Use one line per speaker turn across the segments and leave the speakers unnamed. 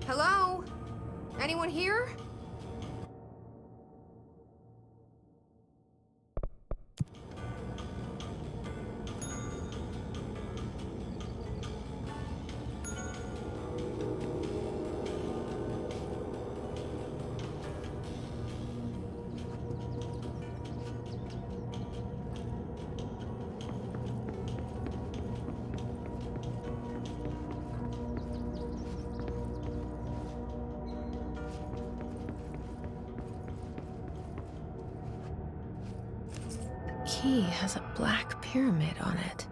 Hello? Anyone here?
Key has a black pyramid on it.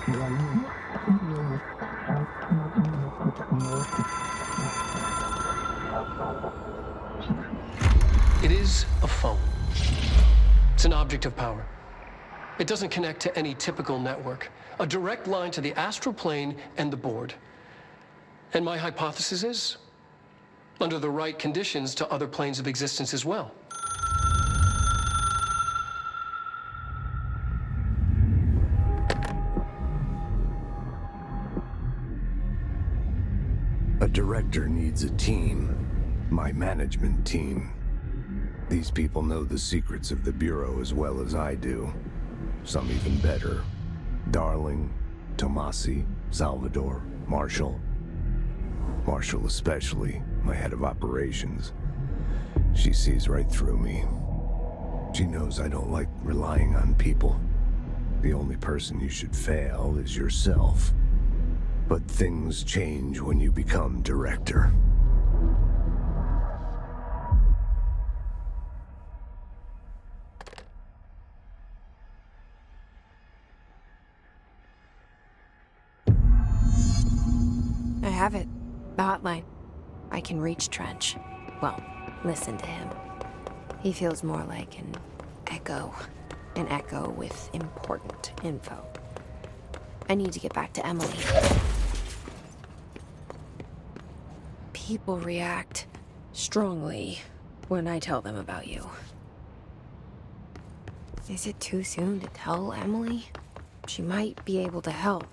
It is a phone. It's an object of power. It doesn't connect to any typical network. A direct line to the astral plane and the board. And my hypothesis is, under the right conditions, to other planes of existence as well.
A director needs a team. My management team. These people know the secrets of the Bureau as well as I do. Some even better. Darling, Tomasi, Salvador, Marshall. Marshall especially, my head of operations. She sees right through me. She knows I don't like relying on people. The only person you should fail is yourself. But things change when you become director.
I have it. The hotline. I can reach Trench. Well, listen to him. He feels more like an echo. An echo with important info. I need to get back to Emily. People react strongly when I tell them about you. Is it too soon to tell Emily? She might be able to help.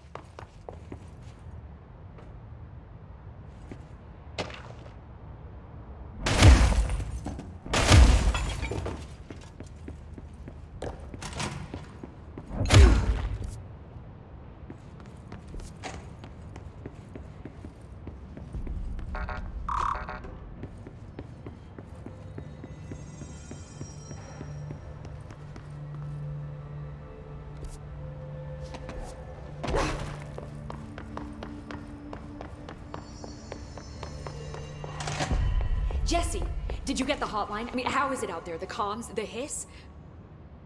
Jesse, did you get the hotline? I mean, how is it out there? The comms, the hiss?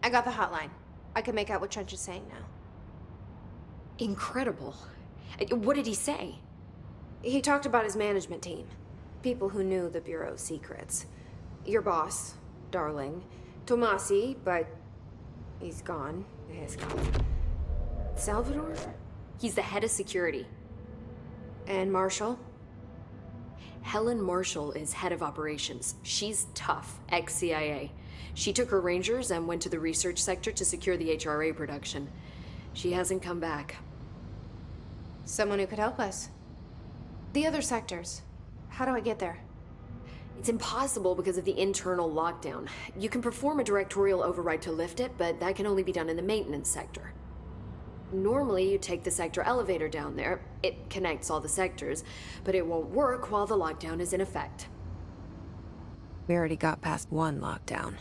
I got the hotline. I can make out what Trench is saying now.
Incredible. What did he say?
He talked about his management team. People who knew the Bureau's secrets. Your boss, Darling. Tomasi, but he's gone. He's gone. Salvador?
He's the head of security.
And Marshall?
Helen Marshall is head of operations. She's tough, ex-CIA. She took her Rangers and went to the research sector to secure the HRA production. She hasn't come back.
Someone who could help us. The other sectors. How do I get there?
It's impossible because of the internal lockdown. You can perform a directorial override to lift it, but that can only be done in the maintenance sector. Normally, you take the sector elevator down there. It connects all the sectors, but it won't work while the lockdown is in effect.
We already got past one lockdown.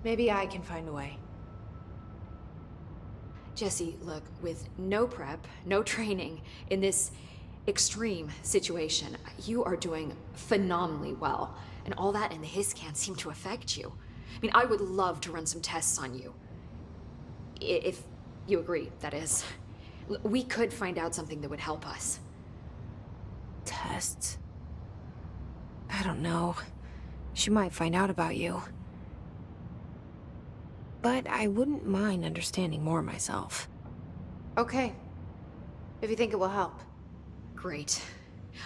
Maybe I can find a way.
Jesse, look, with no prep, no training, in this extreme situation, you are doing phenomenally well. And all that and the hiss can't seem to affect you. I mean, I would love to run some tests on you. If you agree, that is. We could find out something that would help us.
Tests? I don't know. She might find out about you. But I wouldn't mind understanding more myself.
Okay. If you think it will help.
Great.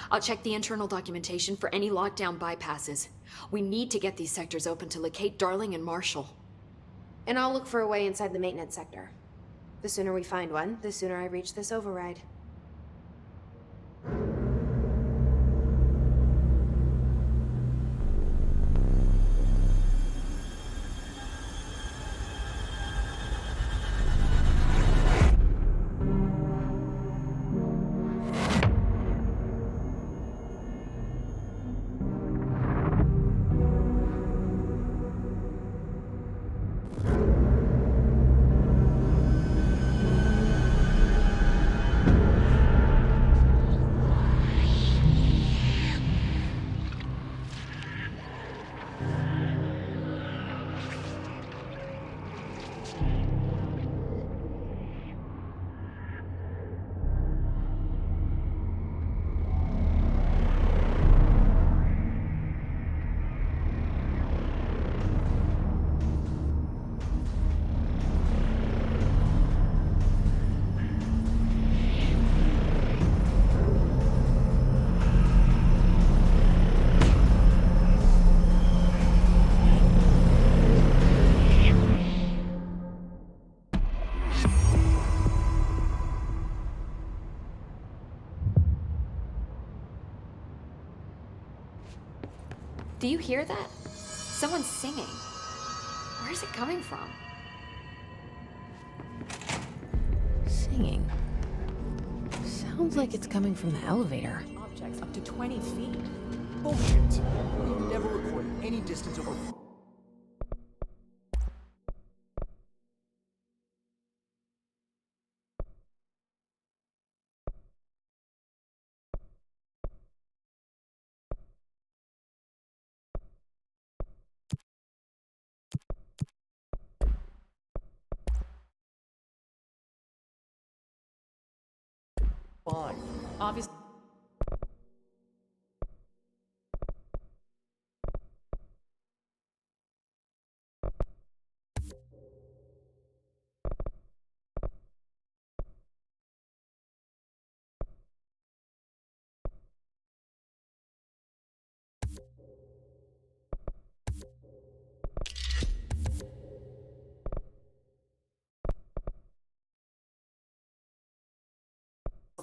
I'll check the internal documentation for any lockdown bypasses. We need to get these sectors open to locate Darling and Marshall.
And I'll look for a way inside the maintenance sector. The sooner we find one, the sooner I reach this override.
Do you hear that? Someone's singing. Where's it coming from?
Singing. Sounds like it's coming from the elevator.
Objects up to 20 feet. Bullshit. We never recorded any distance over. Fine. Obviously.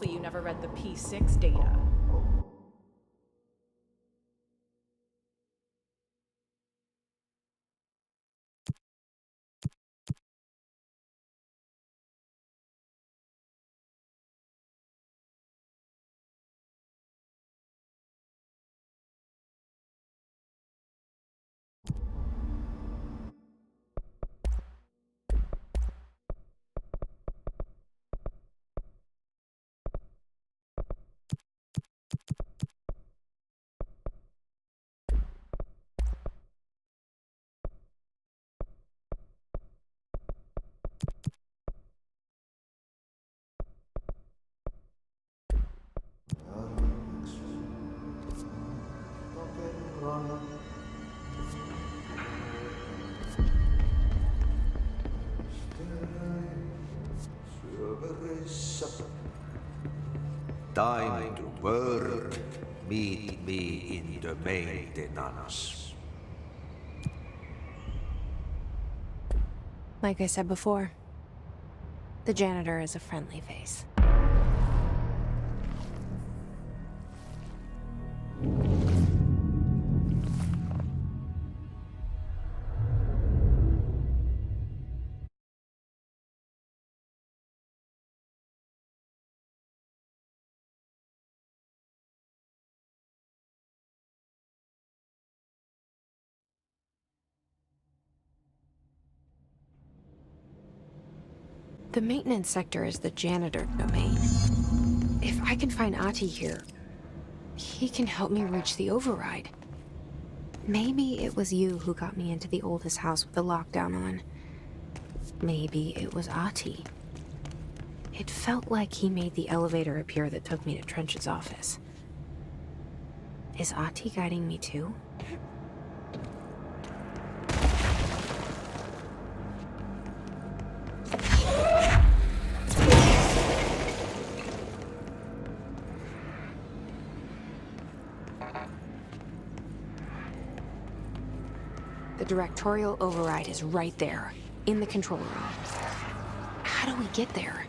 You never read the P6 data.
Time to work. Meet me in the maintenance.
Like I said before, the janitor is a friendly face. The maintenance sector is the janitor domain. If I can find Ati here, he can help me reach the override. Maybe it was you who got me into the oldest house with the lockdown on. Maybe it was Ati. It felt like he made the elevator appear that took me to Trench's office. Is Ati guiding me too? The directorial override is right there, in the control room. How do we get there?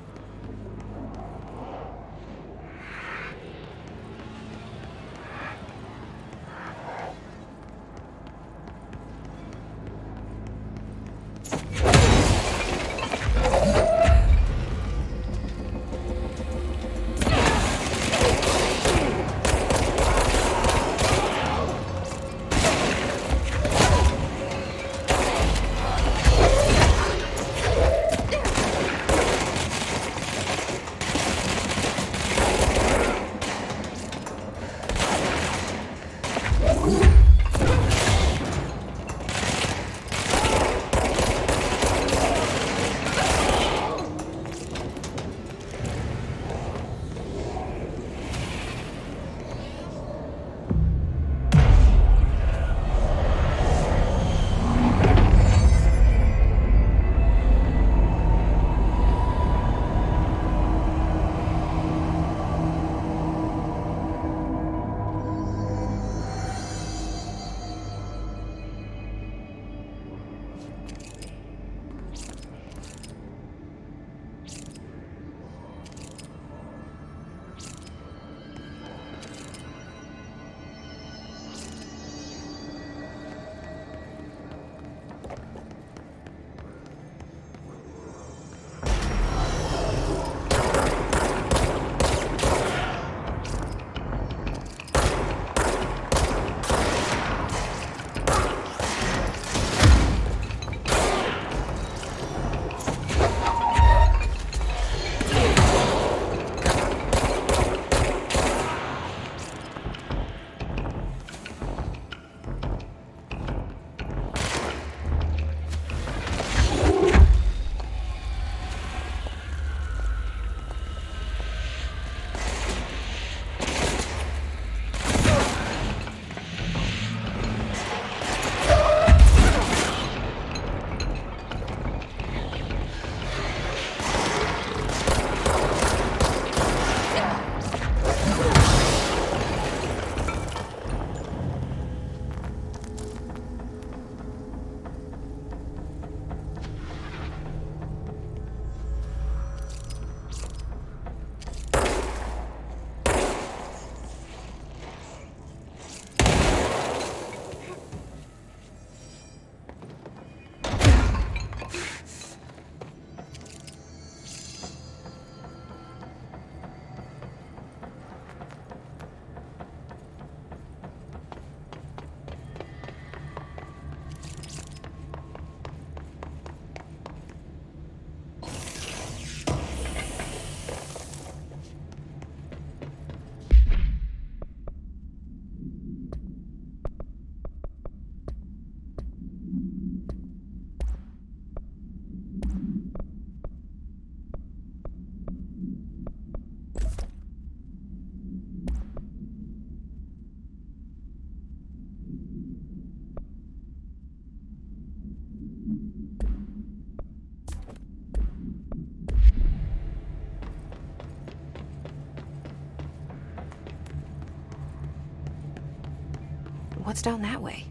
What's down that way?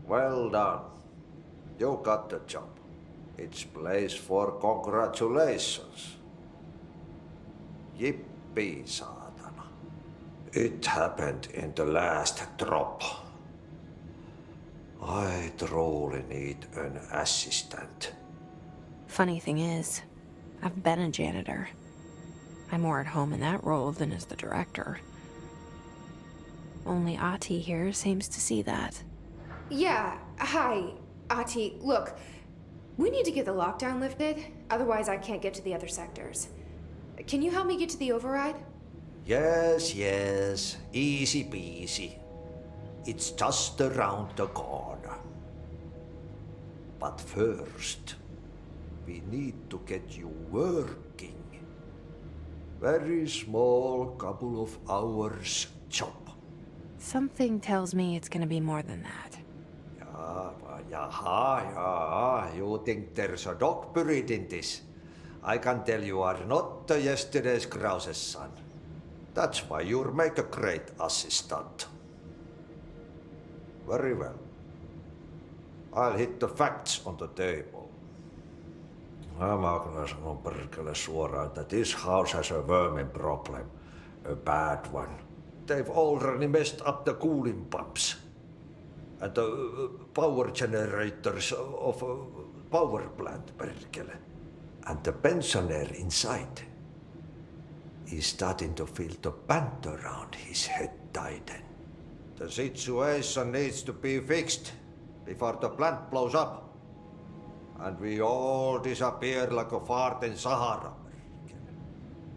Well done. You got the job. It's place for congratulations. Yippee, saatana. It happened in the last drop. I truly need an assistant.
Funny thing is, I've been a janitor. I'm more at home in that role than as the director. Only Ahti here seems to see that.
Yeah, hi, Ahti. Look, we need to get the lockdown lifted, otherwise I can't get to the other sectors. Can you help me get to the override?
Yes, yes. Easy peasy. It's just around the corner. But first, we need to get you working. Very small, couple of hours job.
Something tells me it's gonna be more than that.
Yeah. You think there's a dog buried in this? I can tell you are not yesterday's Krause's son. That's why you'll make a great assistant. Very well. I'll hit the facts on the table. Mä kyllä sanon perkele suoraan, that this house has a vermin problem. A bad one. They've already messed up the cooling pumps. And the power generators of a power plant, perkele. And the pensioner inside is starting to feel the band around his head tighten. The situation needs to be fixed before the plant blows up. And we all disappear like a fart in Sahara.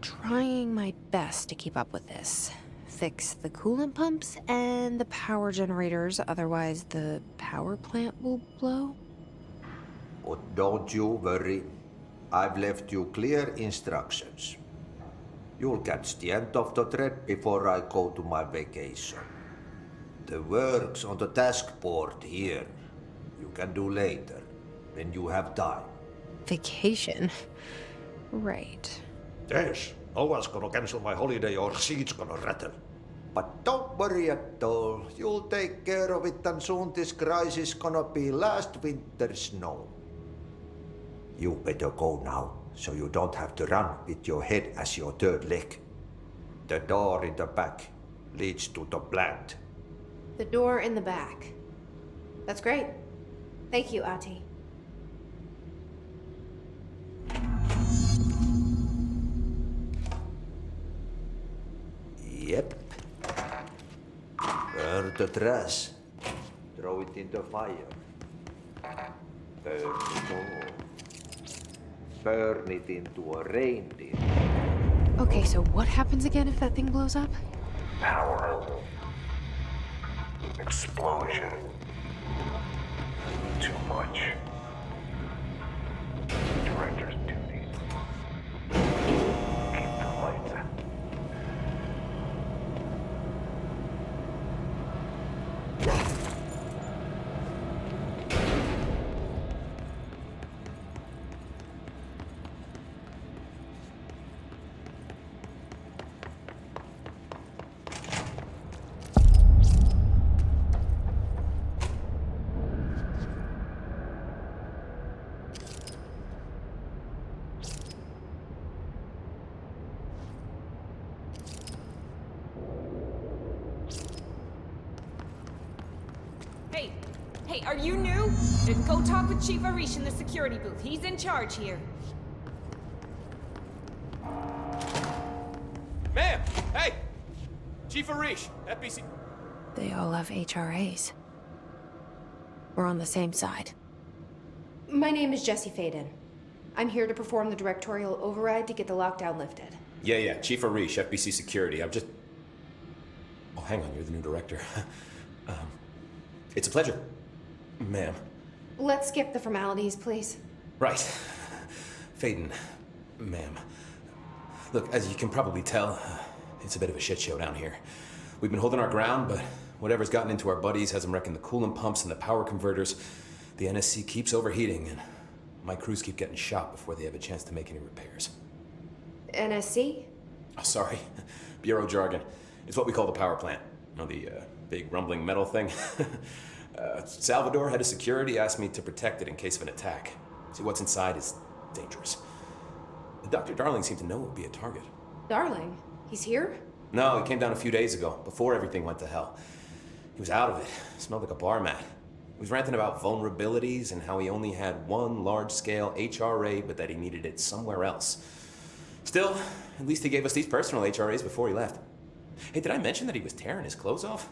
Trying my best to keep up with this. Fix the coolant pumps and the power generators, otherwise the power plant will blow.
But don't you worry. I've left you clear instructions. You'll catch the end of the thread before I go to my vacation. The work's on the task board here. You can do later, when you have time.
Vacation? Right.
Yes, no one's gonna cancel my holiday or seat's gonna rattle. But don't worry at all. You'll take care of it and soon this crisis gonna be last winter's snow. You better go now, so you don't have to run with your head as your third leg. The door in the back leads to the plant.
The door in the back. That's great. Thank you, Ahti.
Yep. Burn the trash. Throw it in the fire. Burn it all. Burn it into a reindeer.
Okay, so what happens again if that thing blows up?
Power. Explosion. Too much. Director's duty. Keep the lights out.
Hey, are you new? Then go talk with Chief Arish in the security booth. He's in charge here.
Ma'am! Hey! Chief Arish, FBC...
They all have HRAs. We're on the same side.
My name is Jesse Faden. I'm here to perform the directorial override to get the lockdown lifted.
Yeah, Chief Arish, FBC Security. I'm just... Oh, hang on, you're the new director. It's a pleasure, ma'am.
Let's skip the formalities, please.
Right. Faden, ma'am. Look, as you can probably tell, it's a bit of a shit show down here. We've been holding our ground, but whatever's gotten into our buddies has them wrecking the coolant pumps and the power converters. The NSC keeps overheating, and my crews keep getting shot before they have a chance to make any repairs.
NSC?
Oh, sorry. Bureau jargon. It's what we call the power plant. You know, the big rumbling metal thing? Salvador, head of security, asked me to protect it in case of an attack. See, what's inside is dangerous. Dr. Darling seemed to know it would be a target.
Darling? He's here?
No, he came down a few days ago, before everything went to hell. He was out of it. Smelled like a bar mat. He was ranting about vulnerabilities and how he only had one large-scale HRA, but that he needed it somewhere else. Still, at least he gave us these personal HRAs before he left. Hey, did I mention that he was tearing his clothes off?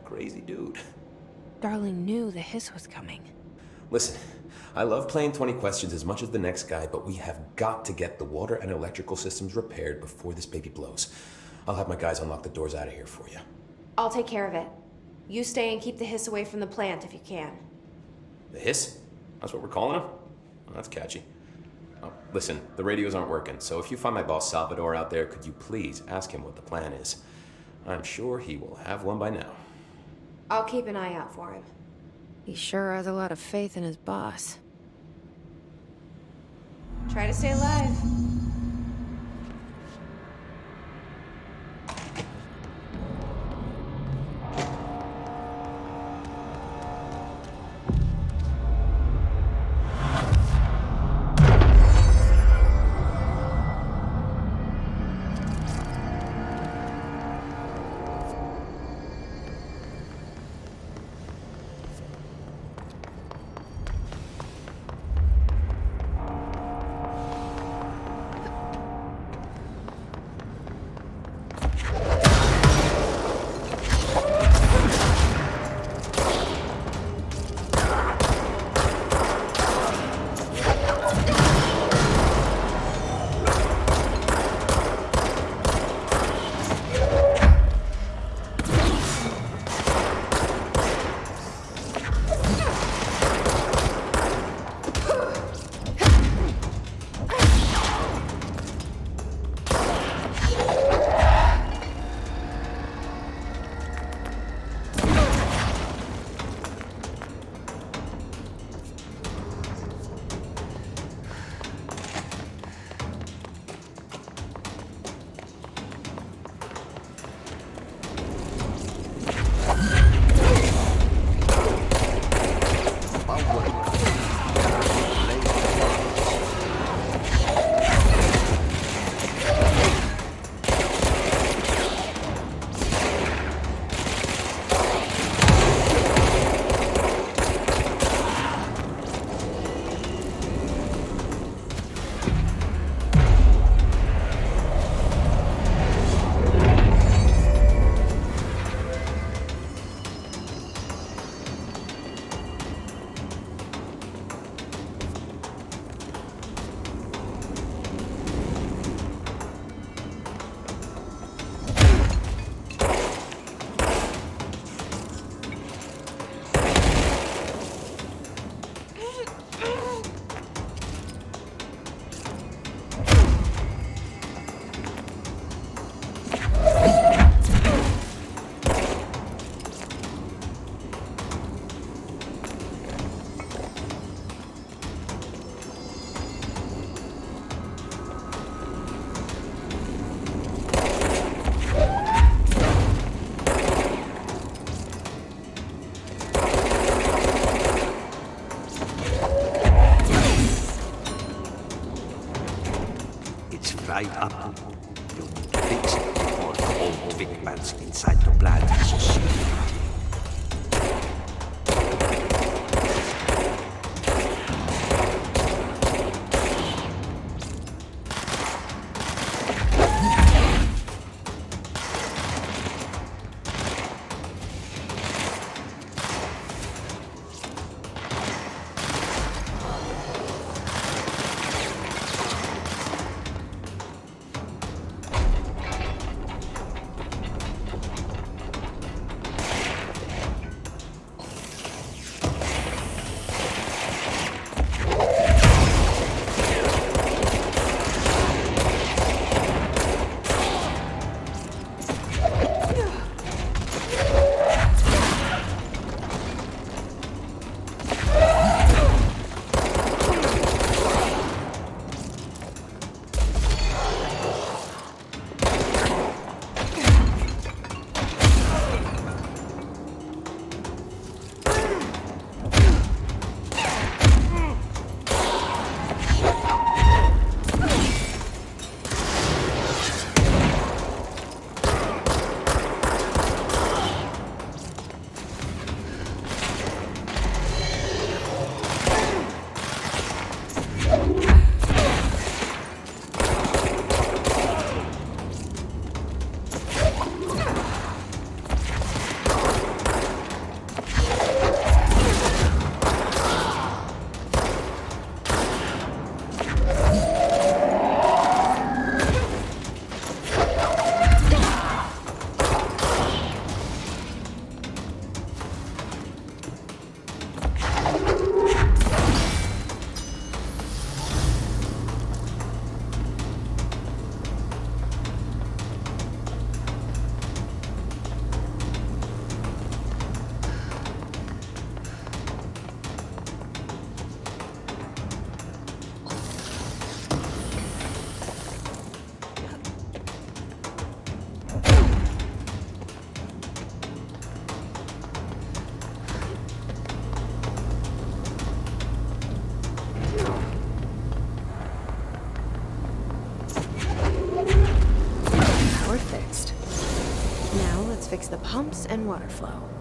Crazy dude.
Darling knew the hiss was coming.
Listen, I love playing 20 questions as much as the next guy, but we have got to get the water and electrical systems repaired before this baby blows. I'll have my guys unlock the doors out of here for you.
I'll take care of it. You stay and keep the hiss away from the plant if you can.
The hiss? That's what we're calling him? Oh, that's catchy. Oh, listen, the radios aren't working, so if you find my boss Salvador out there, could you please ask him what the plan is? I'm sure he will have one by now.
I'll keep an eye out for him.
He sure has a lot of faith in his boss.
Try to stay alive.
right up. You need to fix it before the whole big man's inside the blood is split.
Pumps and water flow.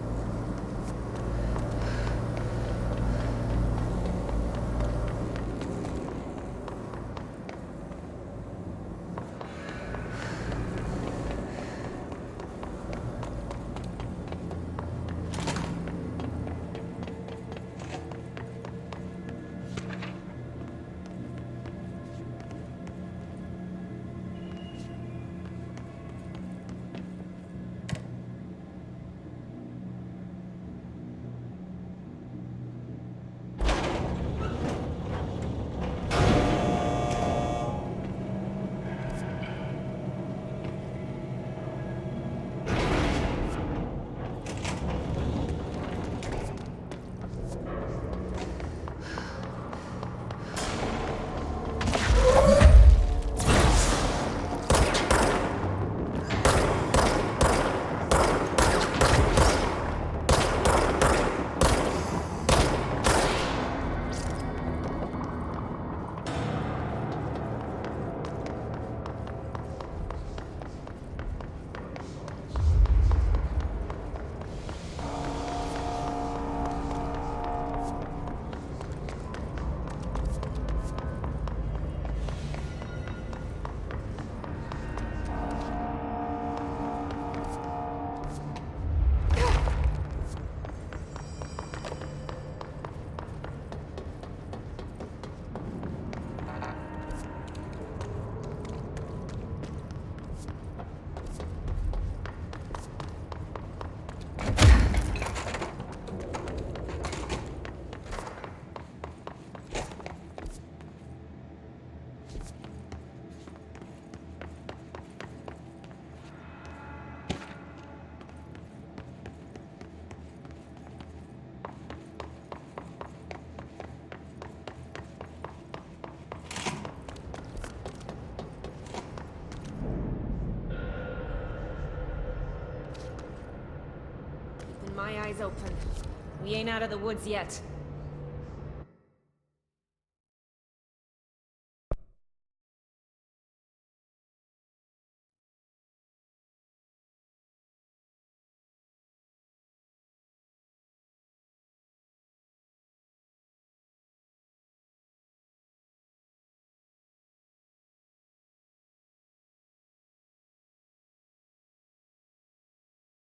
Keeping my eyes open. We ain't out of the woods yet.